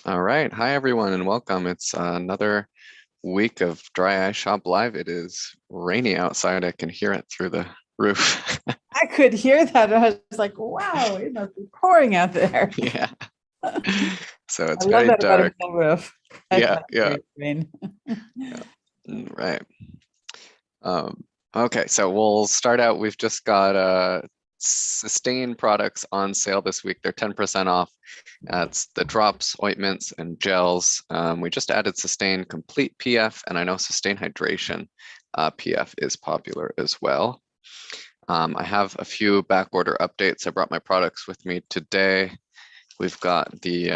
All right. Hi, everyone, and welcome. It's another week of Dry Eye Shop Live. It is rainy outside. I can hear it through the roof. I could hear that. I was like, wow, it must be pouring out there. Yeah. So I it's love very that about a dark. full roof. I Yeah, thought yeah, great rain. yeah. Right. Um, okay, so we'll start out. We've just got Systane products on sale this week. They're 10% off. It's the drops, ointments, and gels. We just added Systane Complete PF, and I know Systane Hydration PF is popular as well. I have a few back order updates. I brought my products with me today. We've got the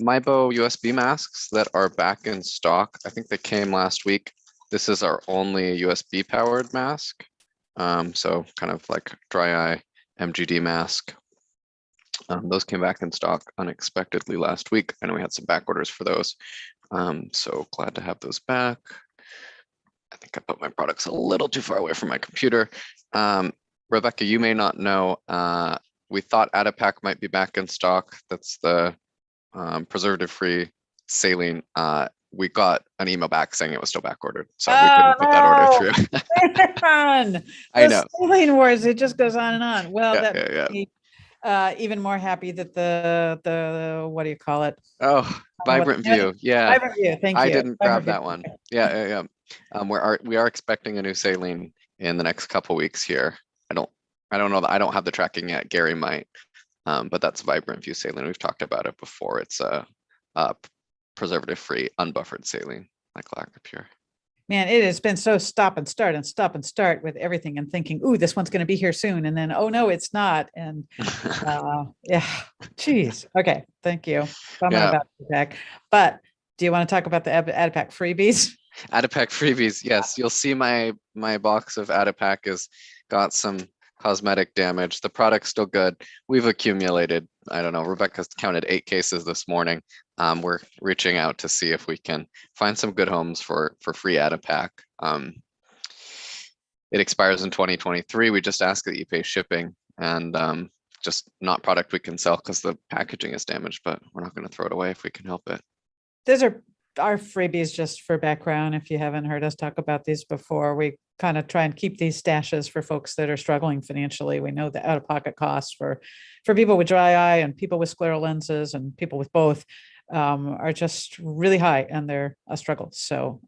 Mibo USB masks that are back in stock. I think they came last week. This is our only USB powered mask. So kind of like dry eye MGD mask. Those came back in stock unexpectedly last week, and we had some back orders for those. So glad to have those back. I think I put my products a little too far away from my computer. Rebecca, you may not know, we thought Adipac might be back in stock. That's the preservative-free saline. We got an email back saying it was still back ordered, so we Oh couldn't put that order no, through. man. I The know. Saline Wars, it just goes on and on. Well, Yeah, that yeah, makes yeah. me even more happy that the what do you call it? Oh, What Vibrant View. Yeah, Vibrant View. Thank I you. didn't grab Vibrant View. that one. Yeah, yeah, yeah. We are expecting a new saline in the next couple weeks here. I don't I don't know that I don't have the tracking yet. Gary might. But that's Vibrant View saline. We've talked about it before. It's a preservative-free, unbuffered saline, like Lactopure. Man, it has been so stop and start with everything and thinking, ooh, this one's going to be here soon. And then, oh no, it's not. And yeah, geez. Okay, thank you. Bummer Yeah, about the pack. But do you want to talk about the Adipac freebies? Adipac freebies. Yes, you'll see my box of Adipac has got some cosmetic damage. The product's still good. We've accumulated, I don't know, Rebecca's counted 8 cases this morning. We're reaching out to see if we can find some good homes for free Adipac. It expires in 2023. We just ask that you pay shipping, and just not product we can sell because the packaging is damaged, but we're not going to throw it away if we can help it. Those are our freebies just for background. If you haven't heard us talk about these before, we kind of try and keep these stashes for folks that are struggling financially. We know the out-of-pocket costs for people with dry eye and people with scleral lenses and people with both are just really high, and they're a struggle. So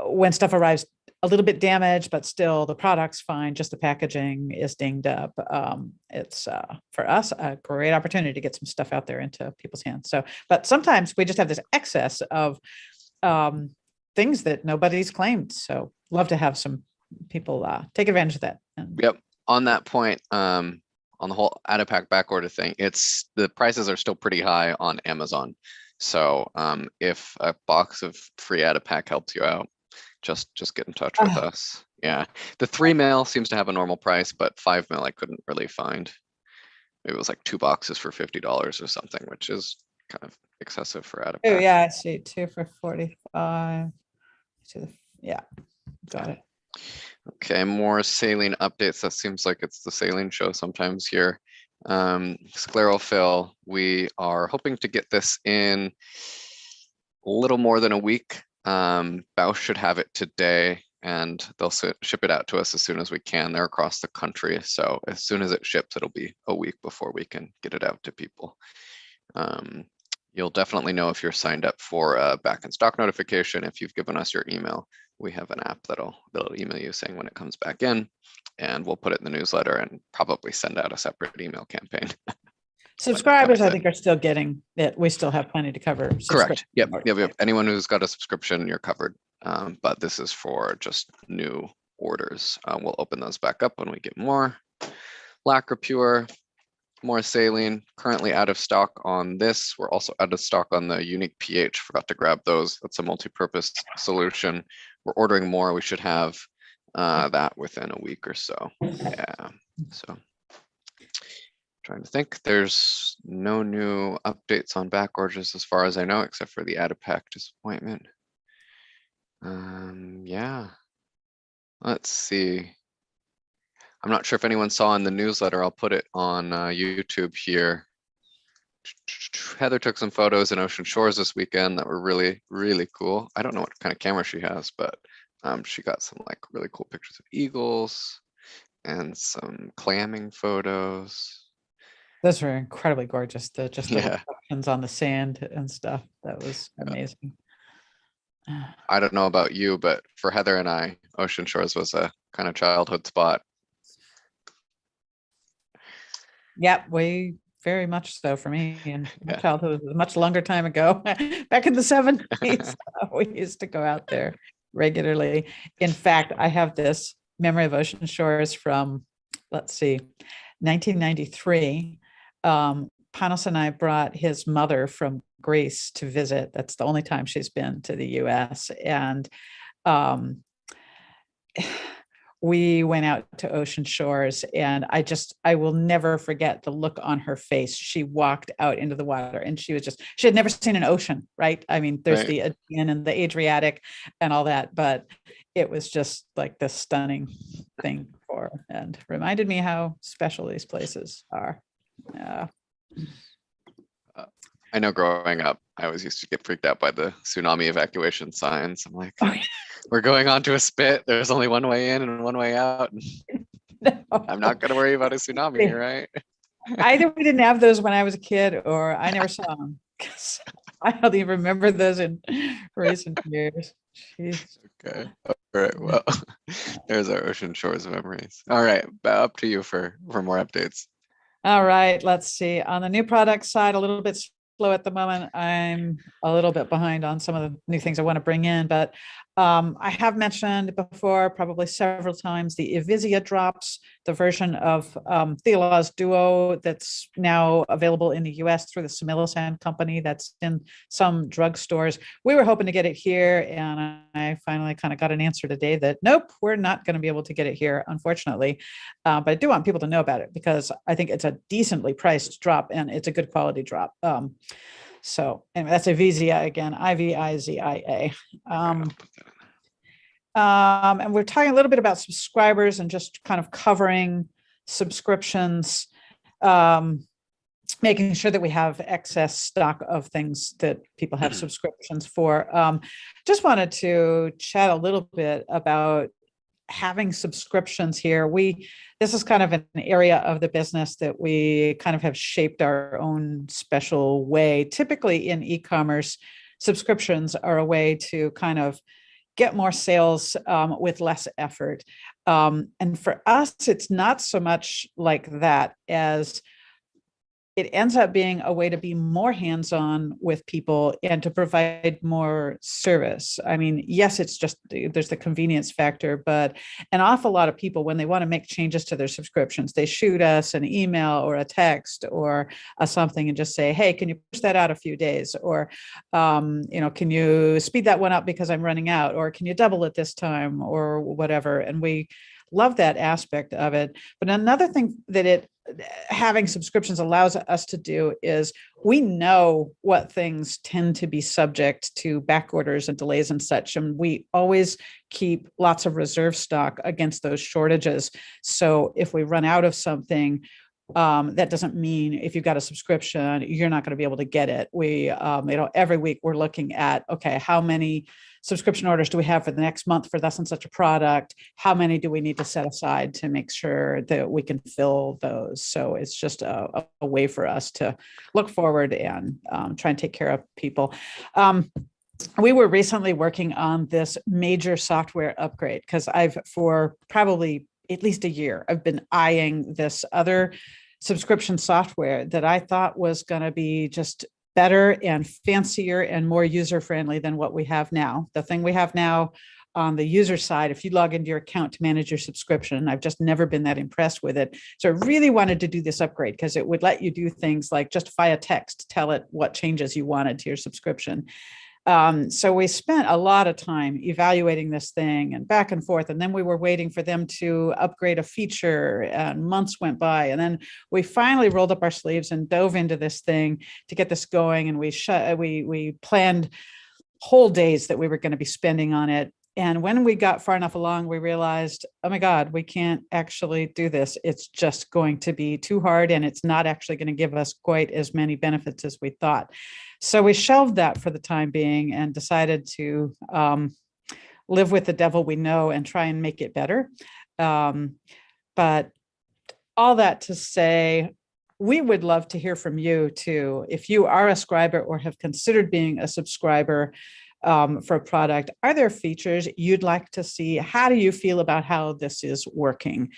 when stuff arrives a little bit damaged, but still the product's fine, just the packaging is dinged up. It's for us a great opportunity to get some stuff out there into people's hands. So, but sometimes we just have this excess of things that nobody's claimed. So, love to have some people take advantage of that. Yep. On that point, on the whole Adipac back order thing, it's the prices are still pretty high on Amazon. So if a box of free Adipac helps you out, just get in touch with us. Yeah, the 3 mil seems to have a normal price, but 5 mil I couldn't really find. It was like 2 boxes for $50 or something, which is kind of excessive for Oh Adipac. yeah, I see 2 for 45. Yeah, got it. Okay, more saline updates. That seems like it's the saline show sometimes here. Scleral fill, we are hoping to get this in a little more than a week. Bausch should have it today, and they'll ship it out to us as soon as we can. They're across the country, so as soon as it ships, it'll be a week before we can get it out to people. You'll definitely know if you're signed up for a back in stock notification if you've given us your email. We have an app that'll email you saying when it comes back in, and we'll put it in the newsletter and probably send out a separate email campaign. Subscribers, I think, are still getting it. We still have plenty to cover. Correct. Yep. Anyone who's got a subscription, you're covered. But this is for just new orders. We'll open those back up when we get more. Lacropure, more saline, currently out of stock on this. We're also out of stock on the unique pH. Forgot to grab those. That's a multi-purpose solution. We're ordering more. We should have that within a week or so. Yeah. So trying to think. There's no new updates on back orders as far as I know, except for the Adipac disappointment. Yeah. Let's see. I'm not sure if anyone saw in the newsletter. I'll put it on YouTube here. Heather took some photos in Ocean Shores this weekend that were really, really cool. I don't know what kind of camera she has, but she got some like really cool pictures of eagles and some clamming photos. Those were incredibly gorgeous. The Yeah. reflections on the sand and stuff. That was amazing. I don't know about you, but for Heather and I, Ocean Shores was a kind of childhood spot. Yep, way very much so for me. And my Yeah. childhood was a much longer time ago. Back in the 70s, we used to go out there regularly. In fact, I have this memory of Ocean Shores from, let's see, 1993. Panos and I brought his mother from Greece to visit. That's the only time she's been to the US. And we went out to Ocean Shores, and I will never forget the look on her face. She walked out into the water and she had never seen an ocean, right? I mean, there's the Aegean and the Adriatic and all that, but it was just like this stunning thing for, and reminded me how special these places are. Yeah. I know growing up, I always used to get freaked out by the tsunami evacuation signs. I'm like, we're going onto a spit. There's only one way in and one way out. No. I'm not going to worry about a tsunami, right? Either we didn't have those when I was a kid, or I never saw them. I don't even remember those in recent years. Jeez. Okay. All right. Well, there's our Ocean Shores memories. All right. Up to you for more updates. All right. Let's see. On the new product side, a little bit slow at the moment. I'm a little bit behind on some of the new things I want to bring in, but I have mentioned before, probably several times, the Ivizia drops, the version of Theolaw's Duo that's now available in the US through the Systane Company that's in some drugstores. We were hoping to get it here, and I finally kind of got an answer today that nope, we're not going to be able to get it here, unfortunately. But I do want people to know about it because I think it's a decently priced drop and it's a good quality drop. So anyway, that's Ivizia again, Ivizia. And we're talking a little bit about subscribers and just kind of covering subscriptions, making sure that we have excess stock of things that people have subscriptions for. Just wanted to chat a little bit about having subscriptions here. This is kind of an area of the business that we kind of have shaped our own special way. Typically in e-commerce, subscriptions are a way to kind of get more sales with less effort. And for us, it's not so much like that as it ends up being a way to be more hands-on with people and to provide more service. I mean, yes, there's the convenience factor, but an awful lot of people, when they want to make changes to their subscriptions, they shoot us an email or a text or something and just say, hey, can you push that out a few days? Or, can you speed that one up because I'm running out? Or can you double it this time or whatever? And we love that aspect of it. But another thing that having subscriptions allows us to do is we know what things tend to be subject to back orders and delays and such. And we always keep lots of reserve stock against those shortages. So if we run out of something, that doesn't mean if you've got a subscription, you're not going to be able to get it. We, every week we're looking at, okay, how many subscription orders do we have for the next month for thus and such a product? How many do we need to set aside to make sure that we can fill those? So it's just a way for us to look forward and try and take care of people. We were recently working on this major software upgrade because for probably at least a year, I've been eyeing this other subscription software that I thought was going to be just better and fancier and more user-friendly than what we have now. The thing we have now on the user side, if you log into your account to manage your subscription, I've just never been that impressed with it. So I really wanted to do this upgrade because it would let you do things like just via text, tell it what changes you wanted to your subscription. So we spent a lot of time evaluating this thing and back and forth. And then we were waiting for them to upgrade a feature and months went by. And then we finally rolled up our sleeves and dove into this thing to get this going. And we planned whole days that we were going to be spending on it. And when we got far enough along, we realized, oh my God, we can't actually do this. It's just going to be too hard, and it's not actually going to give us quite as many benefits as we thought. So we shelved that for the time being and decided to live with the devil we know and try and make it better. But all that to say, we would love to hear from you too. If you are a subscriber or have considered being a subscriber for a product, are there features you'd like to see? How do you feel about how this is working?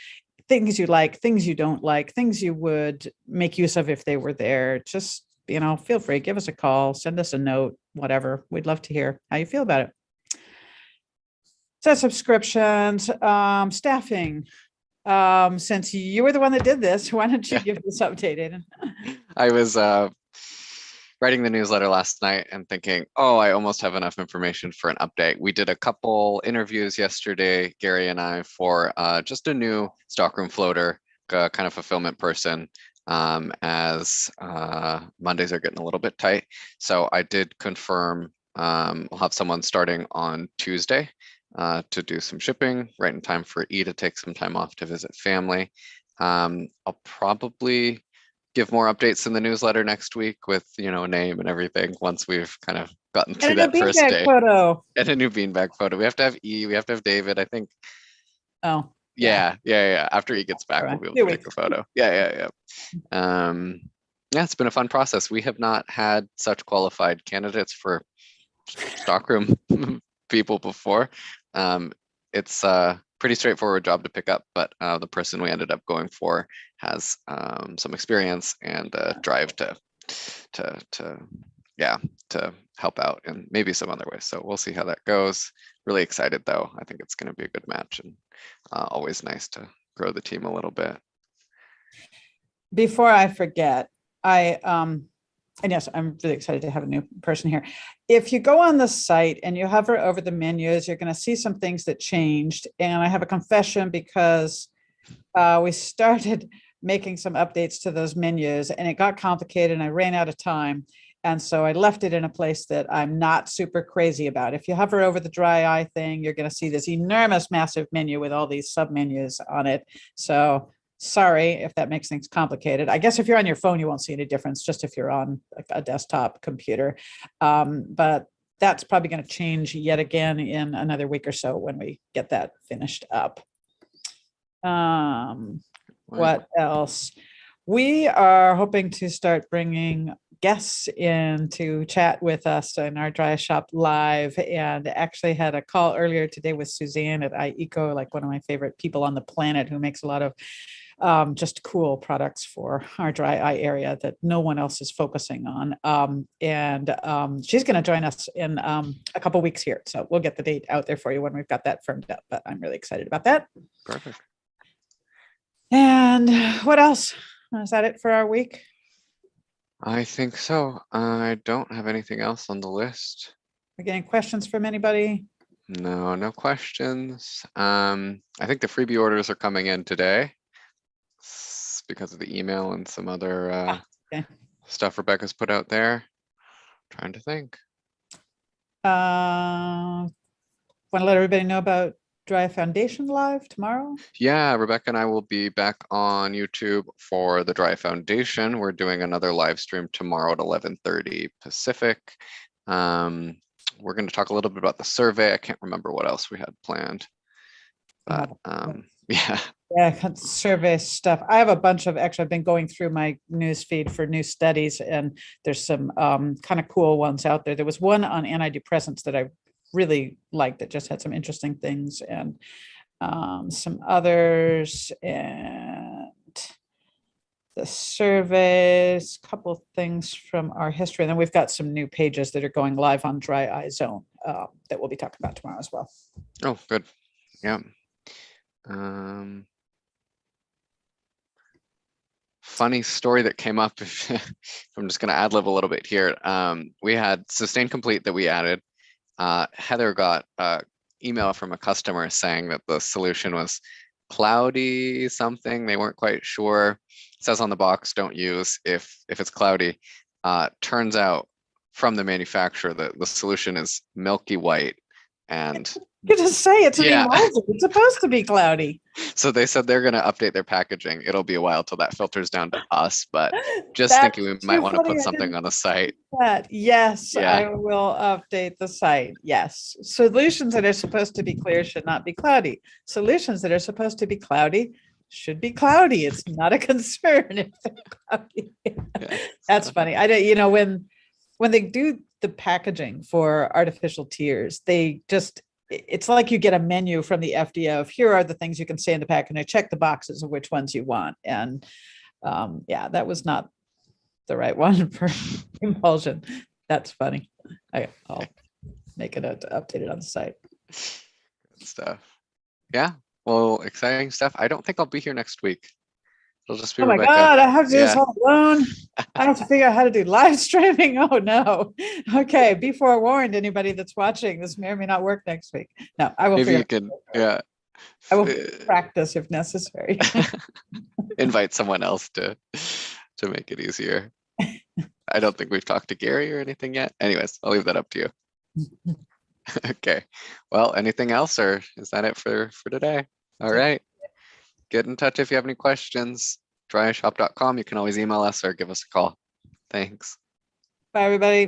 Things you like, things you don't like, things you would make use of if they were there. Just, feel free, give us a call, send us a note, whatever. We'd love to hear how you feel about it. So subscriptions, staffing. Since you were the one that did this, why don't you give this updated? I was writing the newsletter last night and thinking, oh, I almost have enough information for an update. We did a couple interviews yesterday, Gary and I, for just a new stockroom floater, kind of fulfillment person, as Mondays are getting a little bit tight. So I did confirm we'll have someone starting on Tuesday to do some shipping, right in time for E to take some time off to visit family. I'll probably give more updates in the newsletter next week with, a name and everything once we've kind of gotten through that first day. Photo. And a new beanbag photo. We have to have E, we have to have David, I think. Oh. Yeah. After he gets back, we'll be able to take a photo. Yeah. Yeah, it's been a fun process. We have not had such qualified candidates for stockroom people before. It's a pretty straightforward job to pick up, but the person we ended up going for has some experience and drive to help out and maybe some other ways. So we'll see how that goes. Really excited though. I think it's going to be a good match, and always nice to grow the team a little bit. Before I forget, and yes, I'm really excited to have a new person here. If you go on the site and you hover over the menus, you're going to see some things that changed. And I have a confession because we started making some updates to those menus and it got complicated and I ran out of time. And so I left it in a place that I'm not super crazy about. If you hover over the dry eye thing, you're going to see this enormous, massive menu with all these sub menus on it. So sorry if that makes things complicated. I guess if you're on your phone, you won't see any difference, just if you're on like a desktop computer. But that's probably going to change yet again in another week or so when we get that finished up. What else? We are hoping to start bringing guests in to chat with us in our dry shop live, and actually had a call earlier today with Suzanne at iEco, like one of my favorite people on the planet who makes a lot of just cool products for our dry eye area that no one else is focusing on. And she's going to join us in a couple weeks here. So we'll get the date out there for you when we've got that firmed up, but I'm really excited about that. Perfect. And what else? Is that it for our week? I think so. I don't have anything else on the list. Are getting questions from anybody? No questions. I think the freebie orders are coming in today because of the email and some other stuff Rebecca's put out there. Trying to think. Want to let everybody know about Dry Foundation Live tomorrow? Yeah, Rebecca and I will be back on YouTube for the Dry Foundation. We're doing another live stream tomorrow at 11:30 Pacific. We're going to talk a little bit about the survey. I can't remember what else we had planned. But yeah, survey stuff. I have a bunch of, actually, I've been going through my news feed for new studies, and there's some kind of cool ones out there. There was one on antidepressants that I really liked that just had some interesting things, and some others, and the surveys, a couple things from our history. And then we've got some new pages that are going live on Dry Eye Zone that we'll be talking about tomorrow as well. Oh, good. Yeah. Funny story that came up. I'm just going to ad lib a little bit here. We had Systane Complete that we added. Heather got an email from a customer saying that the solution was cloudy something. They weren't quite sure. It says on the box, don't use if it's cloudy. Turns out from the manufacturer that the solution is milky white And You just say it's an Yeah. emulsion. It's supposed to be cloudy. so they said they're going to update their packaging. It'll be a while till that filters down to us, but just That's thinking we might too want to funny. put I something didn't on the site. that. Yes, Yeah. I will update the site. Yes. Solutions that are supposed to be clear should not be cloudy. Solutions that are supposed to be cloudy should be cloudy. It's not a concern if they're cloudy. Yeah, That's so- funny. I don't, you know, when they do the packaging for artificial tears, they just it's like you get a menu from the FDA of here are the things you can say in the pack, and I check the boxes of which ones you want. And yeah, that was not the right one for emulsion. That's funny. I'll make it updated on the site. Good stuff. Yeah. Well, exciting stuff. I don't think I'll be here next week. It'll just be Oh my Rebecca. God, I have to do this Yeah. all alone. I have to figure out how to do live streaming. Oh no. Okay, be forewarned, anybody that's watching, this may or may not work next week. No, I will Maybe figure you can, yeah. I will practice if necessary. Invite someone else to make it easier. I don't think we've talked to Gary or anything yet. Anyways, I'll leave that up to you. Okay. Well, anything else, or is that it for today? All right. Get in touch if you have any questions. Dryshop.com. You can always email us or give us a call. Thanks. Bye, everybody.